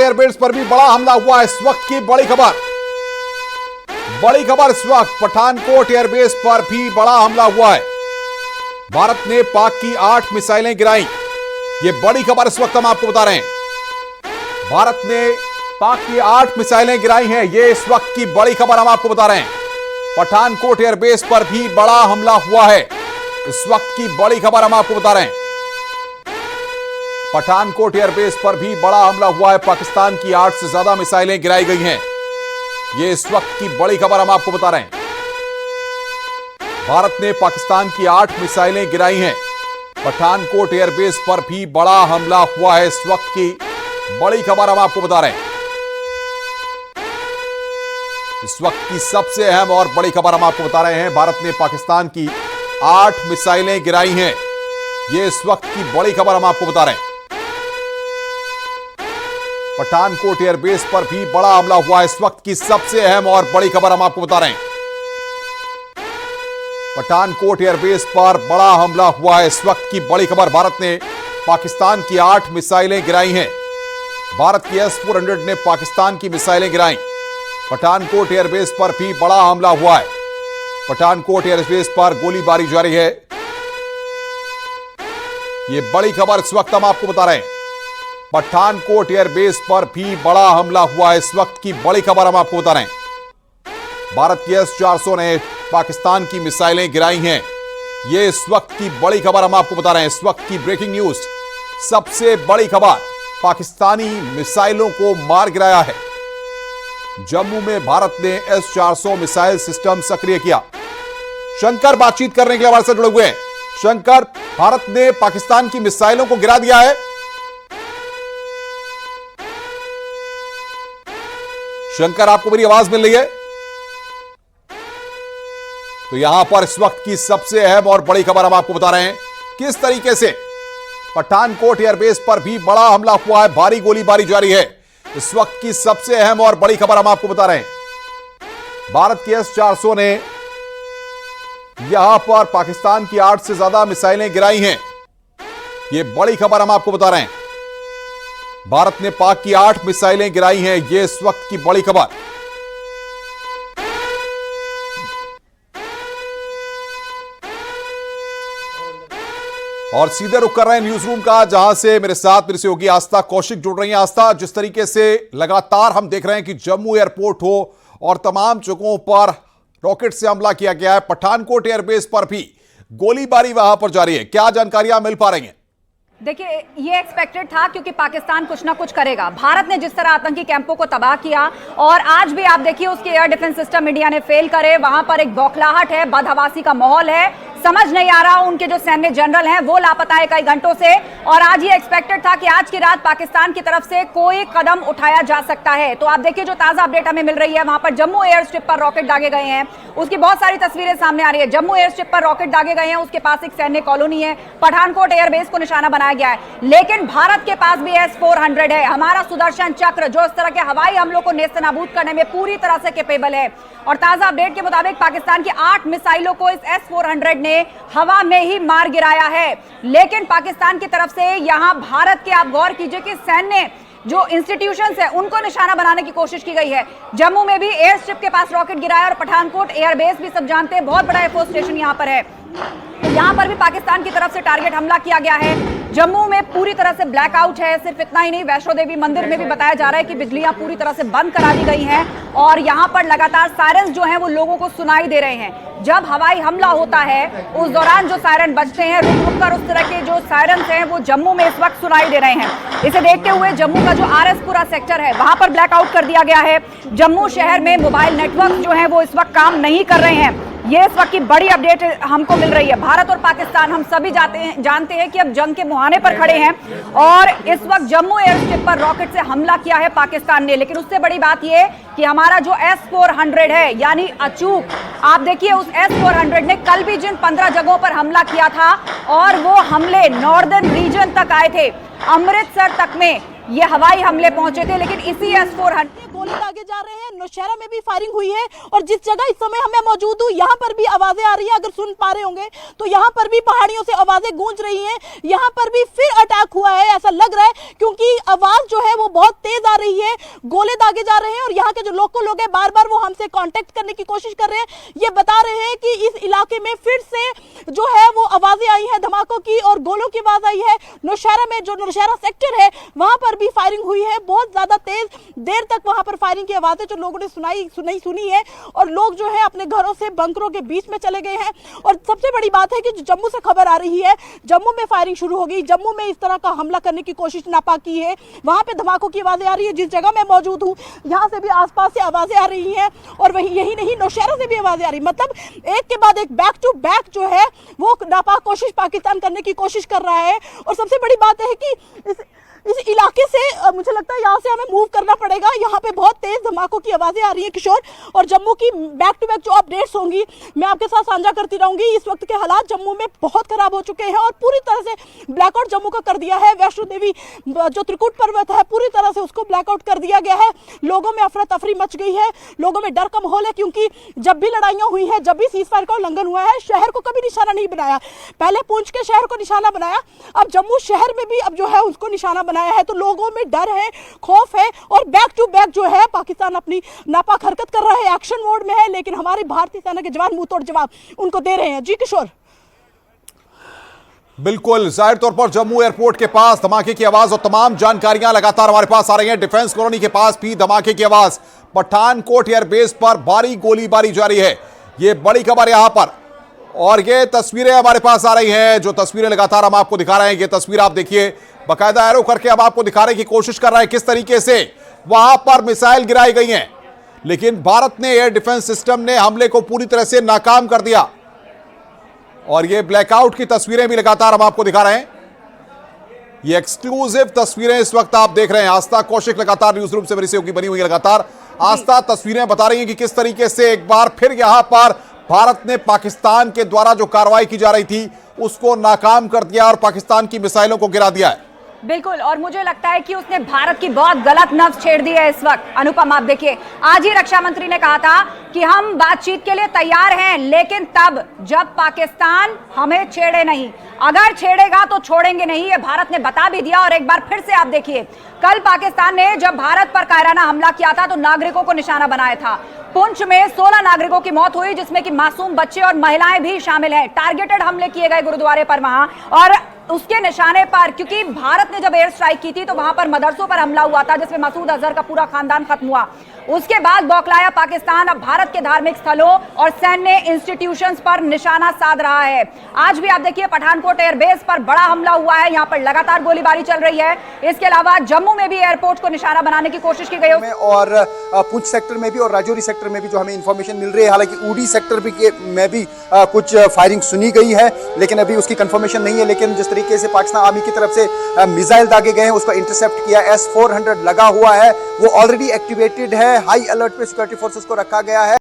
Airbase पर भी बड़ा हमला हुआ है। इस वक्त की बड़ी खबर इस वक्त पठानकोट एयरबेस पर भी बड़ा हमला हुआ है। भारत ने पाक की 8 मिसाइलें गिराई। ये बड़ी खबर इस वक्त हम आपको बता रहे हैं। भारत ने पाक की 8 मिसाइलें गिराई हैं। ये इस वक्त की बड़ी खबर हम आपको बता रहे हैं। पठानकोट एयरबेस पर भी बड़ा हमला हुआ है। इस वक्त की बड़ी खबर हम आपको बता रहे हैं। पठानकोट एयरबेस पर भी बड़ा हमला हुआ है। पाकिस्तान की 8 से ज्यादा मिसाइलें गिराई गई हैं। ये इस वक्त की बड़ी खबर हम आपको बता रहे हैं। भारत ने पाकिस्तान की 8 मिसाइलें गिराई हैं। पठानकोट एयरबेस पर भी बड़ा हमला हुआ है। इस वक्त की बड़ी खबर हम आपको बता रहे हैं। इस वक्त की सबसे अहम और बड़ी खबर हम आपको बता रहे हैं। भारत ने पाकिस्तान की 8 मिसाइलें गिराई हैं। ये इस वक्त की बड़ी खबर हम आपको बता रहे हैं। पठानकोट एयरबेस पर भी बड़ा हमला हुआ है। इस वक्त की सबसे अहम और बड़ी खबर हम आपको बता रहे हैं। पठानकोट एयरबेस पर बड़ा हमला हुआ है। इस वक्त की बड़ी खबर, भारत ने पाकिस्तान की 8 मिसाइलें गिराई हैं। भारत की S-400 ने पाकिस्तान की मिसाइलें गिराई। पठानकोट एयरबेस पर भी बड़ा हमला हुआ है। पठानकोट एयरबेस पर गोलीबारी जारी है। यह बड़ी खबर इस वक्त हम आपको बता रहे हैं। पठानकोट एयरबेस पर भी बड़ा हमला हुआ है। इस वक्त की बड़ी खबर हम आपको बता रहे हैं। भारत की S-400 ने पाकिस्तान की मिसाइलें गिराई हैं। यह इस वक्त की बड़ी खबर हम आपको बता रहे हैं। इस वक्त की ब्रेकिंग न्यूज, सबसे बड़ी खबर, पाकिस्तानी मिसाइलों को मार गिराया है। जम्मू में भारत ने S-400 मिसाइल सिस्टम सक्रिय किया। शंकर बातचीत करने के लिए हमारे साथ जुड़े हुए हैं। शंकर, भारत ने पाकिस्तान की मिसाइलों को गिरा दिया है। शंकर, आपको मेरी आवाज मिल रही है? तो यहां पर इस वक्त की सबसे अहम और बड़ी खबर हम आपको बता रहे हैं। किस तरीके से पठानकोट एयरबेस पर भी बड़ा हमला हुआ है, भारी गोलीबारी जारी है। इस वक्त की सबसे अहम और बड़ी खबर हम आपको बता रहे हैं। भारत की S-400 ने यहां पर पाकिस्तान की 8 से ज्यादा मिसाइलें गिराई हैं। यह बड़ी खबर हम आपको बता रहे हैं। भारत ने पाक की 8 मिसाइलें गिराई हैं। यह इस वक्त की बड़ी खबर। और सीधे रुक कर रहे हैं न्यूज रूम का, जहां से मेरे साथ मेरे सहयोगी आस्था कौशिक जुड़ रही हैं। आस्था, जिस तरीके से लगातार हम देख रहे हैं कि जम्मू एयरपोर्ट हो और तमाम जगहों पर रॉकेट से हमला किया गया है, पठानकोट एयरबेस पर भी गोलीबारी वहां पर जारी है। क्या जानकारियां मिल पा रही हैं? देखिए, ये एक्सपेक्टेड था क्योंकि पाकिस्तान कुछ ना कुछ करेगा। भारत ने जिस तरह आतंकी कैंपों को तबाह किया और आज भी आप देखिए उसके एयर डिफेंस सिस्टम इंडिया ने फेल करे। वहां पर एक बौखलाहट है, बदहवासी का माहौल है। समझ नहीं आ रहा, उनके जो सैन्य जनरल हैं वो लापता है कई घंटों से। और आज ये एक्सपेक्टेड था कि आज की रात पाकिस्तान की तरफ से कोई कदम उठाया जा सकता है। तो आप देखिए जो ताजा अपडेट हमें मिल रही है, वहां पर जम्मू एयर स्ट्रिप पर रॉकेट दागे गए हैं। उसकी बहुत सारी तस्वीरें सामने आ रही है। जम्मू एयर स्ट्रिप पर रॉकेट दागे गए हैं, उसके पास एक सैन्य कॉलोनी है। पठानकोट एयरबेस को निशाना बनाया गया है। लेकिन भारत के पास भी S-400 है, हमारा सुदर्शन चक्र, जो इस तरह के हवाई हमलों को नेस्तनाबूद करने में पूरी तरह से कैपेबल है। और ताजा अपडेट के मुताबिक पाकिस्तान की 8 मिसाइलों को इस S-400 ने हवा में ही मार गिराया है। लेकिन पाकिस्तान की तरफ से यहां भारत के, आप गौर कीजिए कि सैन्य जो इंस्टीट्यूशंस है उनको निशाना बनाने की कोशिश की गई है। जम्मू में भी एयर स्ट्रिप के पास रॉकेट गिराया और पठानकोट एयरबेस भी सब जानते हैं बहुत बड़ा एयरफोर्स स्टेशन यहां पर है। यहां पर भी पाकिस्तान की तरफ से टारगेट हमला किया गया है। जम्मू में पूरी तरह से ब्लैकआउट है। सिर्फ इतना ही नहीं, वैष्णो देवी मंदिर में भी बताया जा रहा है कि बिजलियां पूरी तरह से बंद करा दी गई हैं और यहां पर लगातार सायरन्स जो हैं वो लोगों को सुनाई दे रहे हैं। जब हवाई हमला होता है उस दौरान जो सायरन बजते हैं, रुक रुक कर उस तरह के जो सायरन्स हैं वो जम्मू में इस वक्त सुनाई दे रहे हैं। इसे देखते हुए जम्मू का जो RS-पुरा सेक्टर है वहां पर ब्लैकआउट कर दिया गया है। जम्मू शहर में मोबाइल नेटवर्क जो है वो इस वक्त काम नहीं कर रहे हैं। ये इस वक्त की बड़ी अपडेट हमको मिल रही है। भारत और पाकिस्तान हम सभी जानते हैं कि अब जंग के मुहाने पर खड़े हैं और इस वक्त जम्मू एयर स्ट्रिप पर रॉकेट से हमला किया है पाकिस्तान ने। लेकिन उससे बड़ी बात यह कि हमारा जो S-400 है, यानी अचूक, आप देखिए उस S-400 ने कल भी जिन 15 जगहों पर हमला किया था और वो हमले नॉर्दर्न रीजन तक आए थे, अमृतसर तक में ये हवाई हमले पहुंचे थे, लेकिन इसी S-400 गोले दागे जा रहे हैं। नौशहरा में भी फायरिंग हुई है और जिस जगह इस समय मैं मौजूद हूँ यहाँ पर भी आवाजें आ रही हैं। अगर सुन पा रहे होंगे तो यहाँ पर भी पहाड़ियों से आवाजें गूंज रही हैं। यहाँ पर भी फिर अटैक हुआ है ऐसा लग रहा है, क्योंकि आवाज जो है वो बहुत तेज आ रही है, गोले दागे जा रहे हैं। और यहाँ के जो लोकल लोग हैं बार बार वो हमसे कांटेक्ट करने की कोशिश कर रहे हैं। ये बता रहे हैं कि इस इलाके में फिर से जो है वो आवाजें आई हैं धमाकों की और गोलों की आवाज आई है। नौशहरा में जो नौशहरा सेक्टर है वहां पर भी फायरिंग हुई है, बहुत ज्यादा तेज देर तक वहां पर फायरिंग की आवाजें जो लोगों ने सुनी है और लोग जो है अपने घरों से बंकरों के बीच में चले गए हैं। और सबसे बड़ी बात है कि जो जम्मू से खबर आ रही है, जम्मू में फायरिंग शुरू हो गई। जम्मू में इस तरह का हमला करने की कोशिश नापा की है, वहां पे धमाकों की आवाजें आ रही है। जिस जगह मैं मौजूद हूँ यहाँ से भी आसपास से आवाजें आ रही हैं और वही यही नहीं नौशहरा से भी आवाजें आ रही, मतलब एक के बाद एक बैक टू बैक जो है वो नापाक कोशिश पाकिस्तान करने की कोशिश कर रहा है। और सबसे बड़ी बात है कि इस इलाके से मुझे लगता है यहाँ से हमें मूव करना पड़ेगा। यहाँ पे बहुत तेज धमाकों की आवाजें आ रही हैं किशोर, और जम्मू की बैक टू बैक जो अपडेट्स होंगी मैं आपके साथ साझा करती रहूंगी। इस वक्त के हालात जम्मू में बहुत खराब हो चुके हैं और पूरी तरह से ब्लैकआउट जम्मू का कर दिया है। वैष्णो देवी जो त्रिकुट पर्वत है पूरी तरह से उसको ब्लैकआउट कर दिया गया है। लोगों में अफरा तफरी मच गई है, लोगों में डर का माहौल है, क्योंकि जब भी लड़ाइयाँ हुई हैं, जब भी सीजफायर का उल्लंघन हुआ है, शहर को कभी निशाना नहीं बनाया। पहले पुंछ के शहर को निशाना बनाया, अब जम्मू शहर में भी अब जो है उसको निशाना बनाया है। तो लोगों में डर है, खौफ है और बैक टू बैक जो है पाकिस्तान अपनी नापाक हरकत कर रहा है, एक्शन मोड में है। लेकिन हमारी भारतीय सेना के जवान मुंह तोड़ जवाब उनको दे रहे हैं। जी किशोर। बिल्कुल, जाहिर तौर पर जम्मू एयरपोर्ट के पास धमाके की आवाज और तमाम जानकारियां लगातार हमारे पास आ रही हैं। डिफेंस कॉलोनी के पास भी धमाके की आवाज, पठानकोट एयरबेस पर भारी गोलीबारी जारी है, ये बड़ी खबर यहां पर। और ये तस्वीरें हमारे पास आ रही हैं, जो तस्वीरें लगातार हम आपको दिखा रहे हैं। ये तस्वीर आप देखिए, बाकायदा एरो करके हम आपको दिखाने की कोशिश कर रहे हैं किस तरीके से वहां पर मिसाइल गिराई गई हैं, लेकिन भारत ने एयर डिफेंस सिस्टम ने हमले को पूरी तरह से नाकाम कर दिया। और ये ब्लैकआउट की तस्वीरें भी लगातार हम आपको दिखा रहे हैं। ये एक्सक्लूसिव तस्वीरें इस वक्त आप देख रहे हैं। आस्था कौशिक लगातार न्यूज रूम से मेरी सहयोगी बनी हुई है। लगातार आस्था तस्वीरें बता रही हैं कि किस तरीके से एक बार फिर यहां पर भारत ने पाकिस्तान के द्वारा जो कार्रवाई की जा रही थी उसको नाकाम कर दिया और पाकिस्तान की मिसाइलों को गिरा दिया है। बिल्कुल, और मुझे लगता है कि उसने भारत की बहुत गलत नब्ज छेड़ दी है इस वक्त। अनुपम, आप देखिए, आज ही रक्षा मंत्री ने कहा था कि हम बातचीत के लिए तैयार हैं, लेकिन तब जब पाकिस्तान हमें छेड़े नहीं, अगर छेड़ेगा तो छोड़ेंगे नहीं, ये भारत ने बता भी दिया। और एक बार फिर से आप देखिए, कल पाकिस्तान ने जब भारत पर कायराना हमला किया था तो नागरिकों को निशाना बनाया था। पुंछ में 16 नागरिकों की मौत हुई, जिसमें कि मासूम बच्चे और महिलाएं भी शामिल हैं। टारगेटेड हमले किए गए गुरुद्वारे पर वहां, और उसके निशाने पर, क्योंकि भारत ने जब एयर स्ट्राइक की थी तो वहां पर मदरसों पर हमला हुआ था, जिसमें मसूद अजहर का पूरा खानदान खत्म हुआ। उसके बाद बौखलाया पाकिस्तान अब भारत के धार्मिक स्थलों और सैन्य इंस्टीट्यूशंस पर निशाना साध रहा है। आज भी आप देखिए, पठानकोट एयरबेस पर बड़ा हमला हुआ है, यहां पर लगातार गोलीबारी चल रही है। इसके अलावा जम्मू में भी एयरपोर्ट को निशाना बनाने की कोशिश की गई और पुंछ सेक्टर में भी और राजौरी सेक्टर में भी जो हमें इंफॉर्मेशन मिल रही है। हालांकि उड़ी सेक्टर में भी कुछ फायरिंग सुनी गई है, लेकिन अभी उसकी कंफर्मेशन नहीं है। लेकिन जिस तरीके से पाकिस्तान आर्मी की तरफ से मिसाइल दागे गए हैं, उसको इंटरसेप्ट किया, S-400 लगा हुआ है, वो ऑलरेडी एक्टिवेटेड है। हाई अलर्ट पे सिक्योरिटी फोर्सेस को रखा गया है।